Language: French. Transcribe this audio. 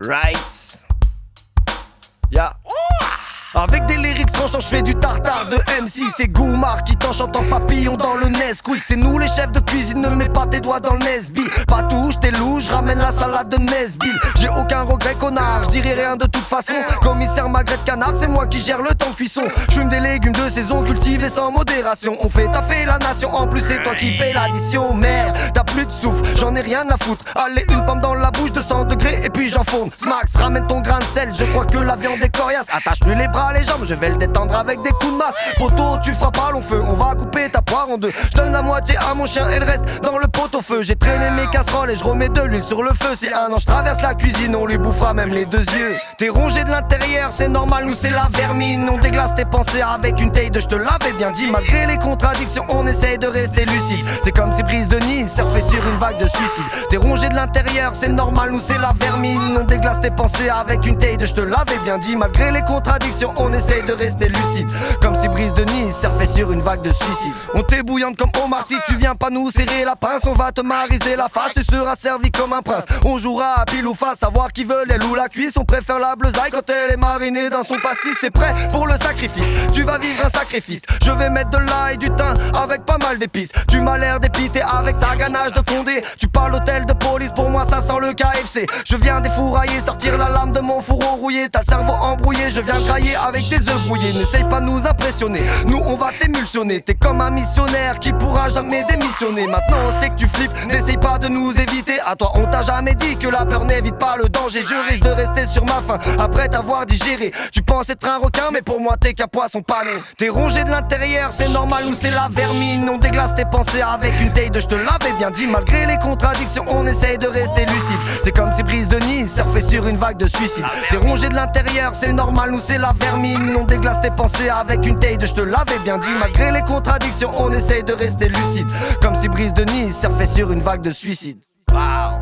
Right. Yeah. Avec des lyrics tranchants, je fais du tartare de MC. C'est Goumar qui t'enchante en papillon dans le Nesquik. C'est nous les chefs de cuisine, ne mets pas tes doigts dans le Nesby. Pas touche, t'es louche, ramène la salade de Nesbill. J'ai aucun regret connard, je dirai rien de toute façon. Commissaire magret de canard, c'est moi qui gère le temps de cuisson. J'fume des légumes de saison cultivés sans modération. On fait taffer la nation, en plus c'est toi qui paye l'addition. Merde, t'as plus de souffle, j'en ai rien à foutre. Allez, une pomme dans la bouche, 200 degrés et puis j'enfourne. Smax, ramène ton grain de sel, je crois que la viande est coriace. Attache-lui les bras, les jambes, je vais le détendre avec des coups de masse. Poteau, tu feras pas long feu, on va couper ta poire en deux. Je donne la moitié à mon chien et le reste dans le pot-au-feu. J'ai traîné mes casseroles et je remets de l'huile sur le feu. Si un an je traverse la cuisine, on lui bouffera même les deux yeux. T'es rongé de l'intérieur, c'est normal, nous c'est la vermine. On déglace tes pensées avec une taille de je te l'avais bien dit. Malgré les contradictions, on essaye de rester lucide. C'est comme si Brise de Nice surfait sur une vague de suicide. T'es rongé de l'intérieur, c'est normal, nous c'est la vermine. On déglace tes pensées avec une taille de je te l'avais bien dit. Malgré les contradictions, on essaye de rester lucide. Comme si Brise de Nice surfait sur une vague de suicide. On t'est bouillante comme Omar, si tu viens pas nous serrer la pince, on va te mariser la face, tu seras servi comme un prince. On jouera à pile ou face, savoir qui veut l'aile ou la cuisse. On préfère la bleusaille quand elle est marinée dans son pastis. T'es prêt pour le sacrifice, tu vas vivre un sacrifice. Je vais mettre de l'ail, du thym, avec pas mal d'épices. Tu m'as l'air d'épiter avec ta ganache de Condé. Tu parles d'hôtel de police, pour moi ça sent le KFC. Je viens défourailler, sortir la lame de mon fourreau rouillé. T'as le cerveau embrouillé, je viens grailler avec des œufs brouillés. N'essaye pas de nous impressionner, nous on va t'émulsionner. T'es comme un missionnaire qui pourra jamais démissionner. Maintenant on sait que tu flippes, n'essaye pas de nous éviter. À toi on t'a jamais dit que la peur n'évite pas le danger. Je risque de rester sur ma faim après t'avoir digéré. Tu penses être un requin mais pour moi t'es qu'un poisson pané. T'es rongé de l'intérieur, c'est normal, nous c'est la vermine. On déglace tes pensées avec une taille de je te l'avais bien dit. Malgré les contradictions, on essaye de rester lucide. C'est comme si Brise de Nice surfait sur une vague de suicide. T'es rongé de l'intérieur, c'est normal, nous c'est la vermine. On déglace tes pensées avec une taille de je te l'avais bien dit. Malgré les contradictions, on essaye de rester lucide. Comme si Brise de Nice surfait sur une vague de suicide. Wow.